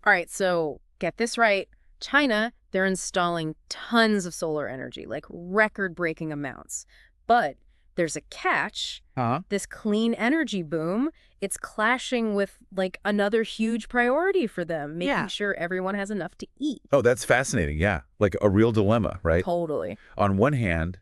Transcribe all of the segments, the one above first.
All right, so get this right. China, they're installing tons of solar energy, like record-breaking amounts. But there's a catch. Huh? This clean energy boom, it's clashing with like another huge priority for them, making Yeah. sure everyone has enough to eat. Oh, that's fascinating. Yeah. Like a real dilemma, right? Totally. On one hand,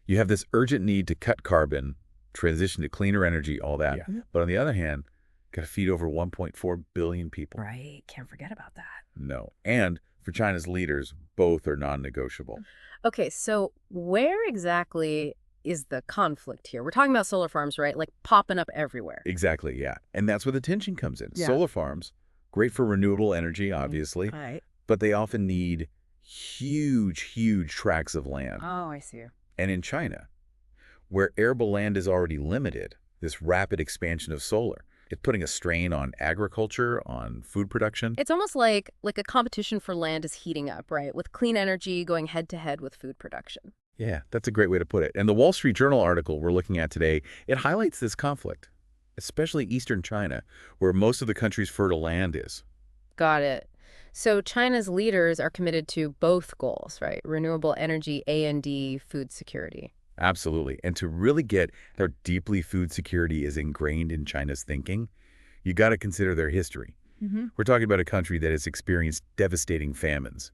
you have this urgent need to cut carbon, transition to cleaner energy, all that. Yeah. But on the other hand, got to feed over 1.4 billion people. Right. Can't forget about that. No. And for China's leaders, both are non-negotiable. Okay, so where exactly is the conflict here? We're talking about solar farms, right? Like popping up everywhere. Exactly, yeah. And that's where the tension comes in. Yeah. Solar farms, great for renewable energy, obviously, Right. but they often need huge, huge tracts of land. Oh, I see. And in China, where arable land is already limited, this rapid expansion of solar, it's putting a strain on agriculture, on food production. It's almost like a competition for land is heating up, right? With clean energy going head to head with food production. Yeah, that's a great way to put it. And the Wall Street Journal article we're looking at today, it highlights this conflict, especially eastern China, where most of the country's fertile land is. Got it. So China's leaders are committed to both goals, right? Renewable energy, A&D, food security. Absolutely. And to really get how deeply food security is ingrained in China's thinking, you got to consider their history. We're talking about a country that has experienced devastating famines,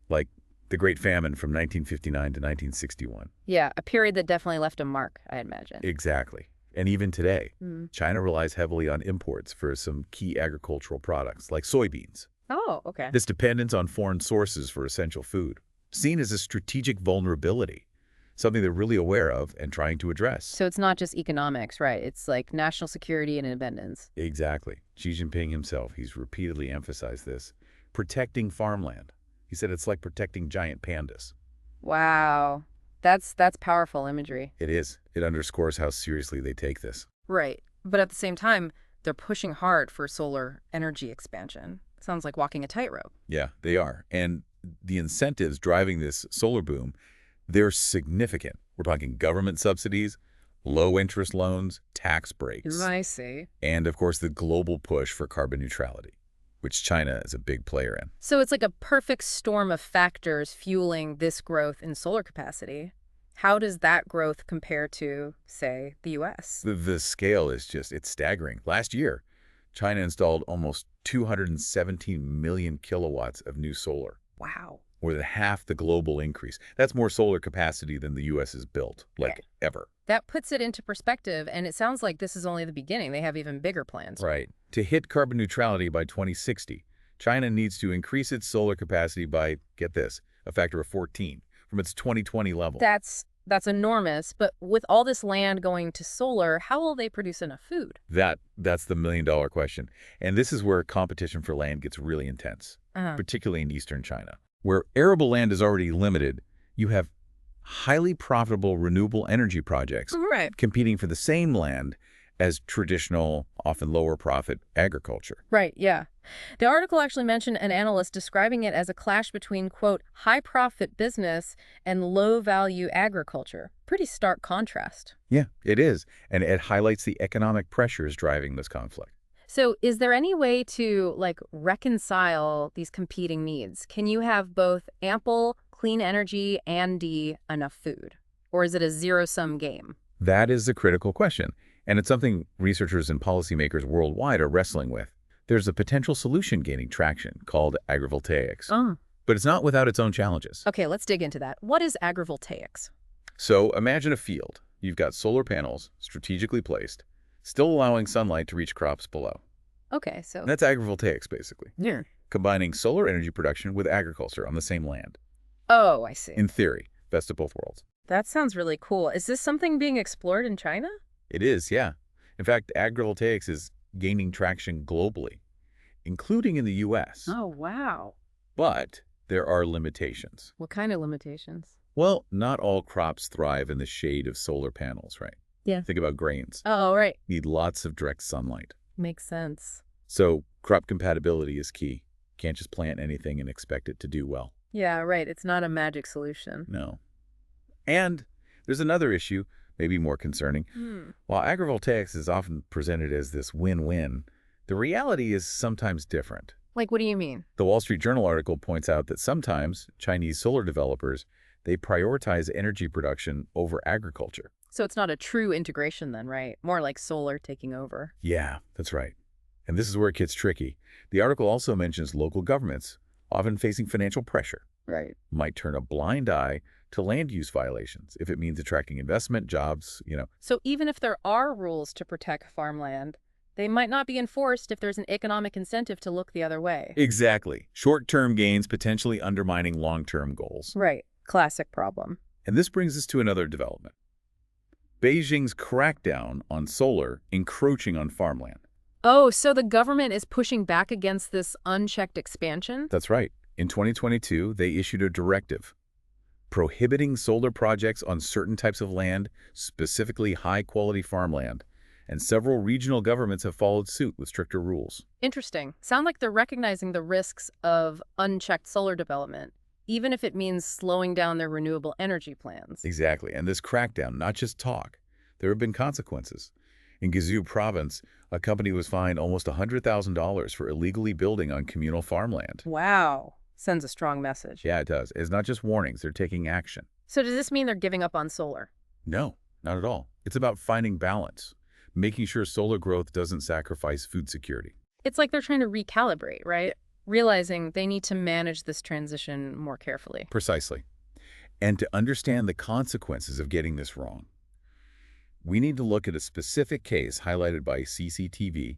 like the Great Famine from 1959 to 1961. Yeah, a period that definitely left a mark, I imagine. Exactly. And even today, Mm. China relies heavily on imports for some key agricultural products, like soybeans. Oh, okay. This dependence on foreign sources for essential food, seen as a strategic vulnerability, something they're really aware of and trying to address. So it's not just economics, right? It's like national security and independence. Exactly. Xi Jinping himself, he's repeatedly emphasized this. Protecting farmland. He said it's like protecting giant pandas. Wow. That's powerful imagery. It is. It underscores how seriously they take this. Right. But at the same time, they're pushing hard for solar energy expansion. Sounds like walking a tightrope. Yeah, they are. And the incentives driving this solar boom, they're significant. We're talking government subsidies, low interest loans, tax breaks, I see. and of course the global push for carbon neutrality, which China is a big player in. So it's like a perfect storm of factors fueling this growth in solar capacity. How does that growth compare to, say, the U.S.? The scale is just, it's staggering. Last year, China installed almost 217 million kilowatts of new solar, Wow. more than half the global increase. That's more solar capacity than the U.S. has built, like ever. That puts it into perspective, and it sounds like this is only the beginning. They have even bigger plans. Right. To hit carbon neutrality by 2060, China needs to increase its solar capacity by, get this, a factor of 14 from its 2020 level. That's enormous, but with all this land going to solar, how will they produce enough food? That's the million-dollar question. And this is where competition for land gets really intense, particularly in eastern China. Where arable land is already limited, you have highly profitable renewable energy projects Right. competing for the same land as traditional, often lower profit agriculture. Right, yeah. The article actually mentioned an analyst describing it as a clash between, quote, high-profit business and low-value agriculture. Pretty stark contrast. Yeah, it is. And it highlights the economic pressures driving this conflict. So is there any way to, like, reconcile these competing needs? Can you have both ample, clean energy and enough food? Or is it a zero-sum game? That is a critical question, and it's something researchers and policymakers worldwide are wrestling with. There's a potential solution gaining traction called agrivoltaics, Oh. but it's not without its own challenges. Okay, let's dig into that. What is agrivoltaics? So imagine a field. You've got solar panels strategically placed, still allowing sunlight to reach crops below. Okay, so... And that's agrivoltaics, basically, Yeah. combining solar energy production with agriculture on the same land. Oh, I see. In theory, best of both worlds. That sounds really cool. Is this something being explored in China? It is, yeah. In fact, agrivoltaics is gaining traction globally, including in the U.S. Oh, wow. But there are limitations. What kind of limitations? Well, not all crops thrive in the shade of solar panels, right? Yeah. Think about grains. Oh, right. Need lots of direct sunlight. Makes sense. So crop compatibility is key. Can't just plant anything and expect it to do well. Yeah, right. It's not a magic solution. No. And there's another issue, maybe more concerning. While agrivoltaics is often presented as this win-win, the reality is sometimes different. Like, what do you mean? The Wall Street Journal article points out that sometimes Chinese solar developers, they prioritize energy production over agriculture. So it's not a true integration then, right? More like solar taking over. Yeah, that's right. And this is where it gets tricky. The article also mentions local governments, often facing financial pressure, Right. might turn a blind eye to land use violations if it means attracting investment, jobs. So even if there are rules to protect farmland, they might not be enforced if there's an economic incentive to look the other way. Exactly. Short-term gains potentially undermining long-term goals. Right. Classic problem. And this brings us to another development. Beijing's crackdown on solar encroaching on farmland. Oh, so the government is pushing back against this unchecked expansion? That's right. In 2022, they issued a directive prohibiting solar projects on certain types of land, specifically high-quality farmland, and several regional governments have followed suit with stricter rules. Interesting. Sound like they're recognizing the risks of unchecked solar development, even if it means slowing down their renewable energy plans. Exactly. And this crackdown, not just talk. There have been consequences. In Guizhou province, a company was fined almost $100,000 for illegally building on communal farmland. Wow. Sends a strong message. Yeah, it does. It's not just warnings. They're taking action. So does this mean they're giving up on solar? No, not at all. It's about finding balance, making sure solar growth doesn't sacrifice food security. It's like they're trying to recalibrate, right? Realizing they need to manage this transition more carefully. Precisely. And to understand the consequences of getting this wrong, we need to look at a specific case highlighted by CCTV,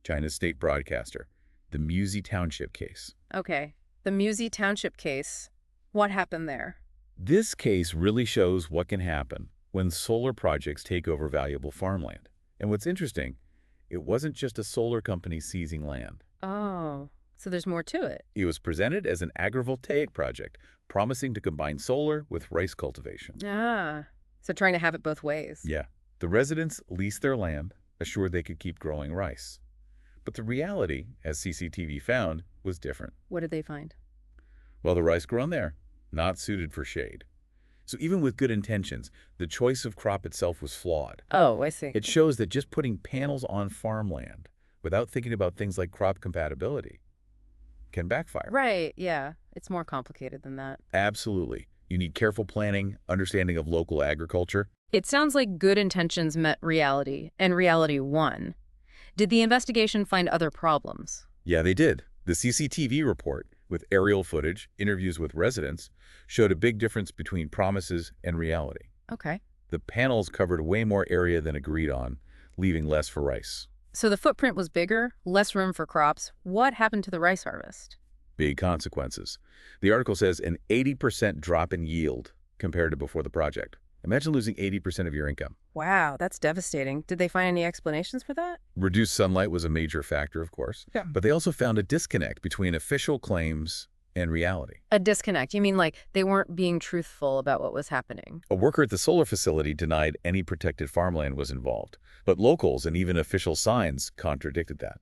China's state broadcaster, the Musi Township case. Okay. The Musi Township case. What happened there? This case really shows what can happen when solar projects take over valuable farmland. And what's interesting, it wasn't just a solar company seizing land. Oh, so there's more to it. It was presented as an agrivoltaic project, promising to combine solar with rice cultivation. Ah, so trying to have it both ways. Yeah, the residents leased their land, assured they could keep growing rice. But the reality, as CCTV found, was different. What did they find? Well, the rice grown there, not suited for shade. So even with good intentions, the choice of crop itself was flawed. Oh, I see. It shows that just putting panels on farmland without thinking about things like crop compatibility can backfire. Right, yeah. It's more complicated than that. Absolutely. You need careful planning, understanding of local agriculture. It sounds like good intentions met reality, and reality won. Did the investigation find other problems? Yeah, they did. The CCTV report, with aerial footage, interviews with residents, showed a big difference between promises and reality. Okay. The panels covered way more area than agreed on, leaving less for rice. So the footprint was bigger, less room for crops. What happened to the rice harvest? Big consequences. The article says an 80% drop in yield compared to before the project. Imagine losing 80% of your income. Wow, that's devastating. Did they find any explanations for that? Reduced sunlight was a major factor, of course. Yeah. But they also found a disconnect between official claims and reality. A disconnect. You mean like they weren't being truthful about what was happening? A worker at the solar facility denied any protected farmland was involved, but locals and even official signs contradicted that.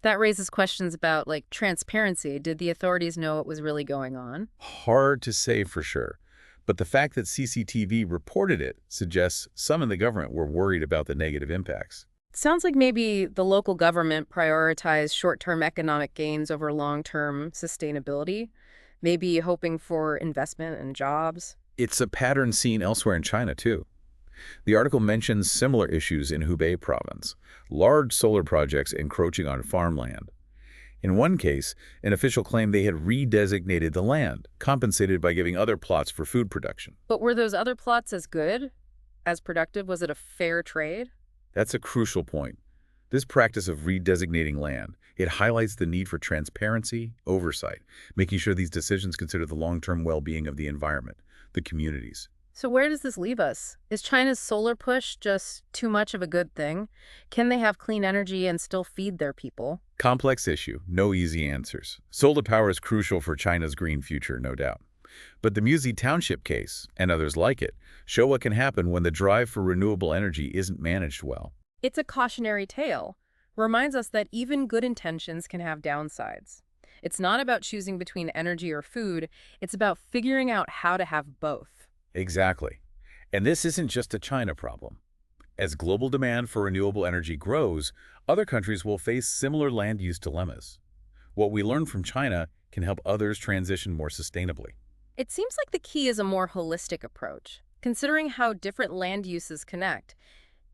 That raises questions about, like, transparency. Did the authorities know what was really going on? Hard to say for sure, but the fact that CCTV reported it suggests some in the government were worried about the negative impacts. Sounds like maybe the local government prioritized short-term economic gains over long-term sustainability, maybe hoping for investment and jobs. It's a pattern seen elsewhere in China, too. The article mentions similar issues in Hubei province, large solar projects encroaching on farmland. In one case, an official claimed they had redesignated the land, compensated by giving other plots for food production. But were those other plots as good, as productive? Was it a fair trade? That's a crucial point. This practice of redesignating land, it highlights the need for transparency, oversight, making sure these decisions consider the long-term well-being of the environment, the communities. So where does this leave us? Is China's solar push just too much of a good thing? Can they have clean energy and still feed their people? Complex issue, no easy answers. Solar power is crucial for China's green future, no doubt. But the Musi Township case, and others like it, show what can happen when the drive for renewable energy isn't managed well. It's a cautionary tale. Reminds us that even good intentions can have downsides. It's not about choosing between energy or food. It's about figuring out how to have both. Exactly. And this isn't just a China problem. As global demand for renewable energy grows, other countries will face similar land use dilemmas. What we learn from China can help others transition more sustainably. It seems like the key is a more holistic approach, considering how different land uses connect.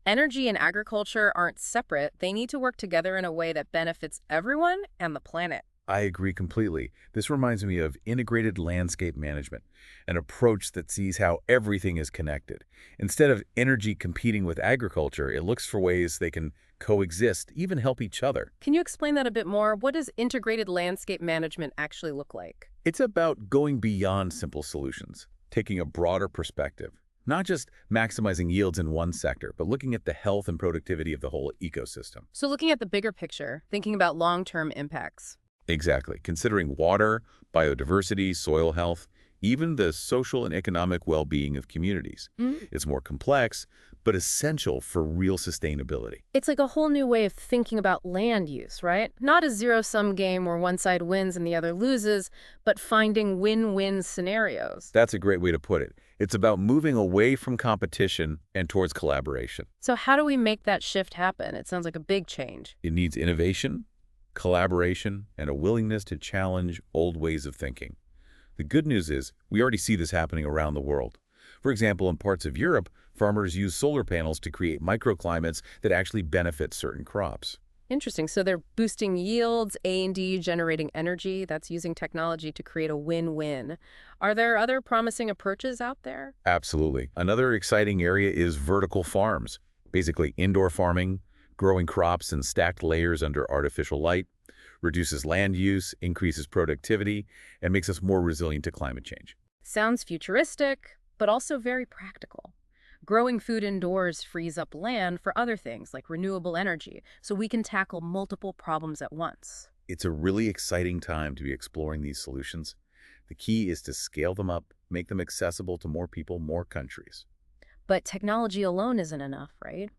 Energy and agriculture aren't separate, they need to work together in a way that benefits everyone and the planet. I agree completely. This reminds me of integrated landscape management, an approach that sees how everything is connected. Instead of energy competing with agriculture, it looks for ways they can coexist, even help each other. Can you explain that a bit more? What does integrated landscape management actually look like? It's about going beyond simple solutions, taking a broader perspective, not just maximizing yields in one sector, but looking at the health and productivity of the whole ecosystem. So looking at the bigger picture, thinking about long-term impacts. Exactly. Considering water, biodiversity, soil health, even the social and economic well-being of communities. It's more complex, but essential for real sustainability. It's like a whole new way of thinking about land use, right? Not a zero-sum game where one side wins and the other loses, but finding win-win scenarios. That's a great way to put it. It's about moving away from competition and towards collaboration. So how do we make that shift happen? It sounds like a big change. It needs innovation, collaboration, and a willingness to challenge old ways of thinking. The good news is we already see this happening around the world. For example, in parts of Europe, farmers use solar panels to create microclimates that actually benefit certain crops. Interesting. So they're boosting yields, A&D, generating energy. That's using technology to create a win-win. Are there other promising approaches out there? Absolutely. Another exciting area is vertical farms, basically indoor farming, growing crops in stacked layers under artificial light, reduces land use, increases productivity, and makes us more resilient to climate change. Sounds futuristic, but also very practical. Growing food indoors frees up land for other things like renewable energy, so we can tackle multiple problems at once. It's a really exciting time to be exploring these solutions. The key is to scale them up, make them accessible to more people, more countries. But technology alone isn't enough, right?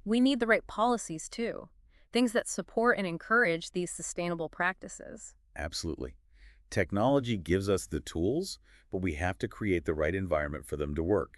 We need the right policies too, things that support and encourage these sustainable practices. Absolutely. Technology gives us the tools, but we have to create the right environment for them to work.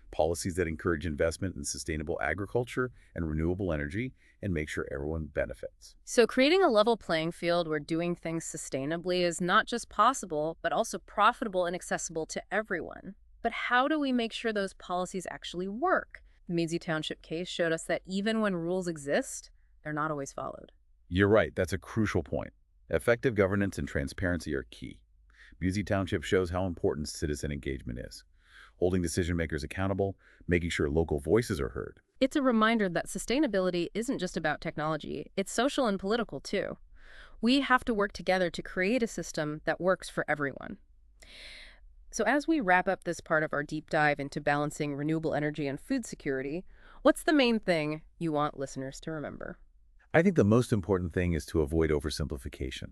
Policies that encourage investment in sustainable agriculture and renewable energy and make sure everyone benefits. So creating a level playing field where doing things sustainably is not just possible, but also profitable and accessible to everyone. But how do we make sure those policies actually work? The Musi Township case showed us that even when rules exist, they're not always followed. You're right, that's a crucial point. Effective governance and transparency are key. Musi Township shows how important citizen engagement is. Holding decision makers accountable, making sure local voices are heard. It's a reminder that sustainability isn't just about technology, it's social and political too. We have to work together to create a system that works for everyone. So as we wrap up this part of our deep dive into balancing renewable energy and food security, what's the main thing you want listeners to remember? I think the most important thing is to avoid oversimplification.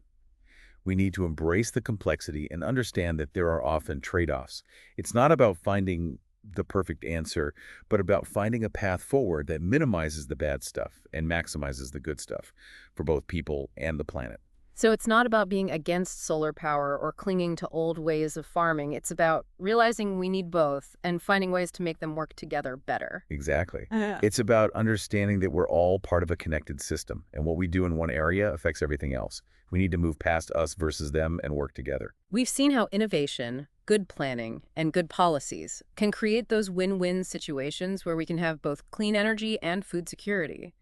We need to embrace the complexity and understand that there are often trade-offs. It's not about finding the perfect answer, but about finding a path forward that minimizes the bad stuff and maximizes the good stuff for both people and the planet. So it's not about being against solar power or clinging to old ways of farming. It's about realizing we need both and finding ways to make them work together better. Exactly. It's about understanding that we're all part of a connected system, and what we do in one area affects everything else. We need to move past us versus them and work together. We've seen how innovation, good planning, and good policies can create those win-win situations where we can have both clean energy and food security.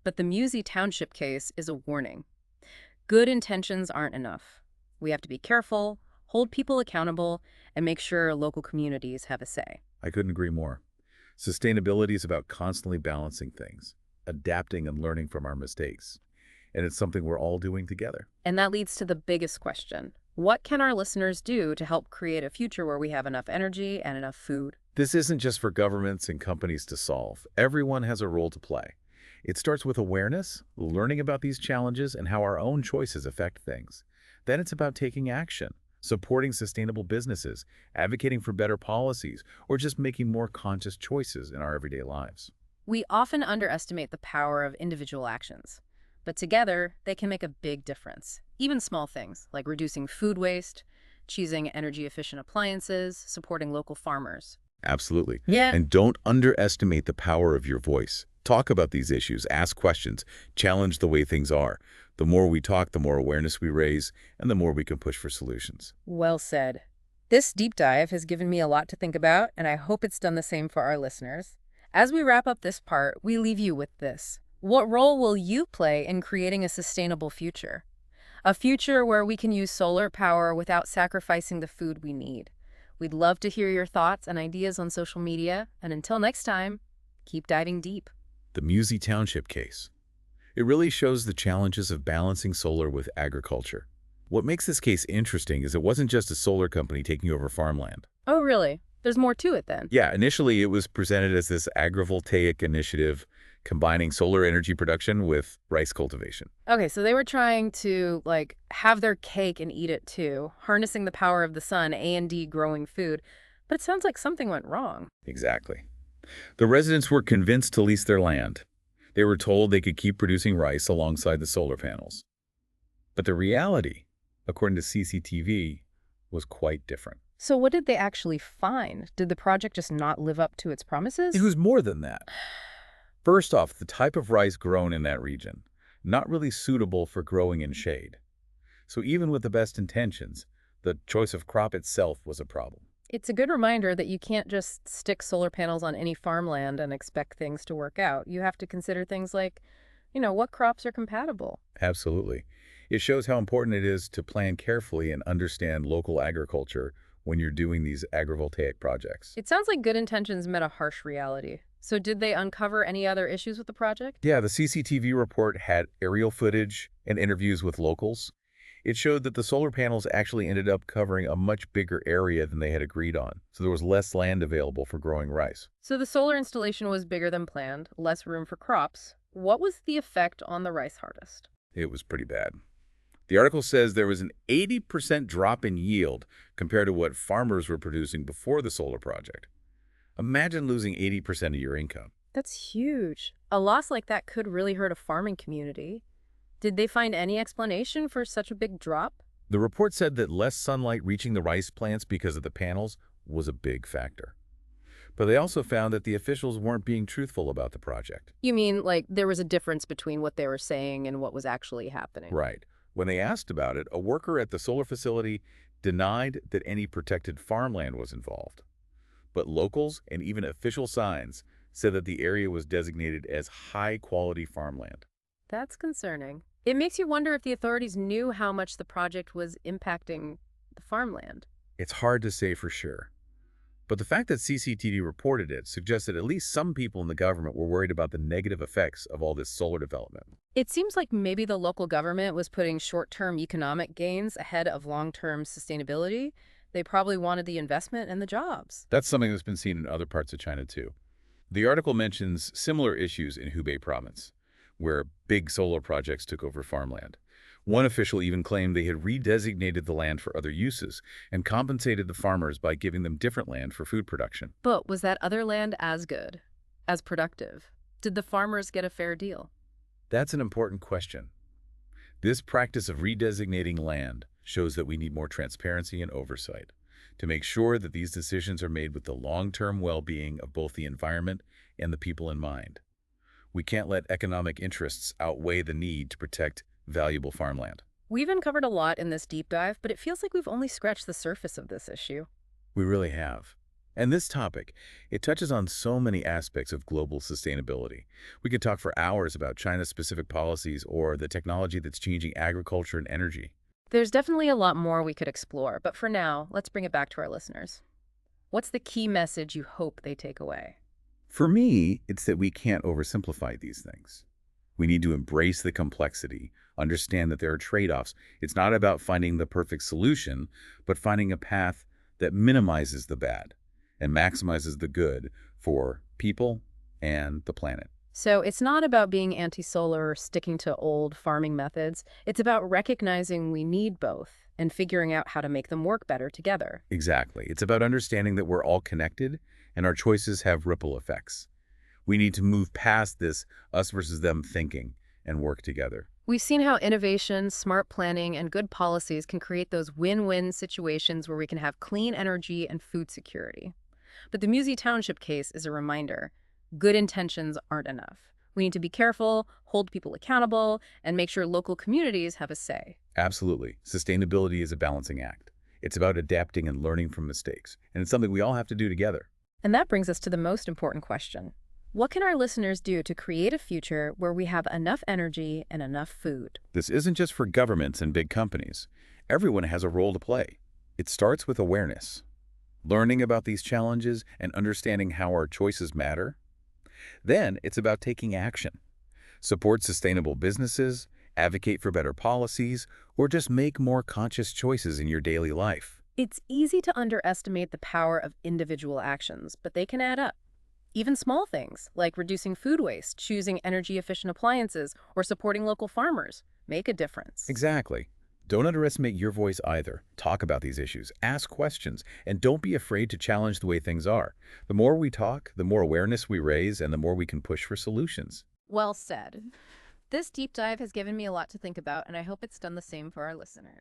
But the Musi Township case is a warning. Good intentions aren't enough. We have to be careful, hold people accountable, and make sure local communities have a say. I couldn't agree more. Sustainability is about constantly balancing things, adapting and learning from our mistakes. And it's something we're all doing together. And that leads to the biggest question. What can our listeners do to help create a future where we have enough energy and enough food? This isn't just for governments and companies to solve. Everyone has a role to play. It starts with awareness, learning about these challenges and how our own choices affect things. Then it's about taking action, supporting sustainable businesses, advocating for better policies, or just making more conscious choices in our everyday lives. We often underestimate the power of individual actions, but together they can make a big difference. Even small things like reducing food waste, choosing energy-efficient appliances, supporting local farmers. Absolutely. Yeah. And don't underestimate the power of your voice. Talk about these issues, ask questions, challenge the way things are. The more we talk, the more awareness we raise, and the more we can push for solutions. Well said. This deep dive has given me a lot to think about, and I hope it's done the same for our listeners. As we wrap up this part, we leave you with this. What role will you play in creating a sustainable future? A future where we can use solar power without sacrificing the food we need. We'd love to hear your thoughts and ideas on social media, and until next time, keep diving deep. The Musi Township case. It really shows the challenges of balancing solar with agriculture. What makes this case interesting is it wasn't just a solar company taking over farmland. Oh, really? There's more to it then? Yeah, initially it was presented as this agrivoltaic initiative combining solar energy production with rice cultivation. Okay, so they were trying to, have their cake and eat it too, harnessing the power of the sun and growing food. But it sounds like something went wrong. Exactly. The residents were convinced to lease their land. They were told they could keep producing rice alongside the solar panels. But the reality, according to CCTV, was quite different. So what did they actually find? Did the project just not live up to its promises? It was more than that. First off, the type of rice grown in that region, not really suitable for growing in shade. So even with the best intentions, the choice of crop itself was a problem. It's a good reminder that you can't just stick solar panels on any farmland and expect things to work out. You have to consider things like, what crops are compatible. Absolutely. It shows how important it is to plan carefully and understand local agriculture when you're doing these agrivoltaic projects. It sounds like good intentions met a harsh reality. So did they uncover any other issues with the project? Yeah, the CCTV report had aerial footage and interviews with locals. It showed that the solar panels actually ended up covering a much bigger area than they had agreed on, so there was less land available for growing rice. So the solar installation was bigger than planned, less room for crops. What was the effect on the rice harvest? It was pretty bad. The article says there was an 80% drop in yield compared to what farmers were producing before the solar project. Imagine losing 80% of your income. That's huge. A loss like that could really hurt a farming community. Did they find any explanation for such a big drop? The report said that less sunlight reaching the rice plants because of the panels was a big factor. But they also found that the officials weren't being truthful about the project. You mean, there was a difference between what they were saying and what was actually happening? Right. When they asked about it, a worker at the solar facility denied that any protected farmland was involved. But locals and even official signs said that the area was designated as high-quality farmland. That's concerning. It makes you wonder if the authorities knew how much the project was impacting the farmland. It's hard to say for sure. But the fact that CCTV reported it suggests that at least some people in the government were worried about the negative effects of all this solar development. It seems like maybe the local government was putting short-term economic gains ahead of long-term sustainability. They probably wanted the investment and the jobs. That's something that's been seen in other parts of China too. The article mentions similar issues in Hubei province, where big solar projects took over farmland. One official even claimed they had redesignated the land for other uses and compensated the farmers by giving them different land for food production. But was that other land as good, as productive? Did the farmers get a fair deal? That's an important question. This practice of redesignating land shows that we need more transparency and oversight to make sure that these decisions are made with the long-term well-being of both the environment and the people in mind. We can't let economic interests outweigh the need to protect valuable farmland. We've uncovered a lot in this deep dive, but it feels like we've only scratched the surface of this issue. We really have. And this topic, it touches on so many aspects of global sustainability. We could talk for hours about China's specific policies or the technology that's changing agriculture and energy. There's definitely a lot more we could explore, but for now, let's bring it back to our listeners. What's the key message you hope they take away? For me, it's that we can't oversimplify these things. We need to embrace the complexity, understand that there are trade-offs. It's not about finding the perfect solution, but finding a path that minimizes the bad and maximizes the good for people and the planet. So it's not about being anti-solar or sticking to old farming methods. It's about recognizing we need both and figuring out how to make them work better together. Exactly. It's about understanding that we're all connected and our choices have ripple effects. We need to move past this us versus them thinking and work together. We've seen how innovation, smart planning, and good policies can create those win-win situations where we can have clean energy and food security. But the Musi Township case is a reminder. Good intentions aren't enough. We need to be careful, hold people accountable, and make sure local communities have a say. Absolutely. Sustainability is a balancing act. It's about adapting and learning from mistakes, and it's something we all have to do together. And that brings us to the most important question. What can our listeners do to create a future where we have enough energy and enough food? This isn't just for governments and big companies. Everyone has a role to play. It starts with awareness, learning about these challenges and understanding how our choices matter. Then it's about taking action. Support sustainable businesses, advocate for better policies, or just make more conscious choices in your daily life. It's easy to underestimate the power of individual actions, but they can add up. Even small things, like reducing food waste, choosing energy-efficient appliances, or supporting local farmers, make a difference. Exactly. Don't underestimate your voice either. Talk about these issues, ask questions, and don't be afraid to challenge the way things are. The more we talk, the more awareness we raise, and the more we can push for solutions. Well said. This deep dive has given me a lot to think about, and I hope it's done the same for our listeners.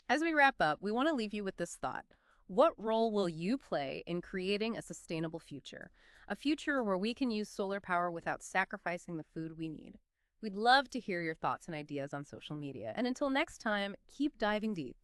As we wrap up, we want to leave you with this thought. What role will you play in creating a sustainable future? A future where we can use solar power without sacrificing the food we need. We'd love to hear your thoughts and ideas on social media. And until next time, keep diving deep.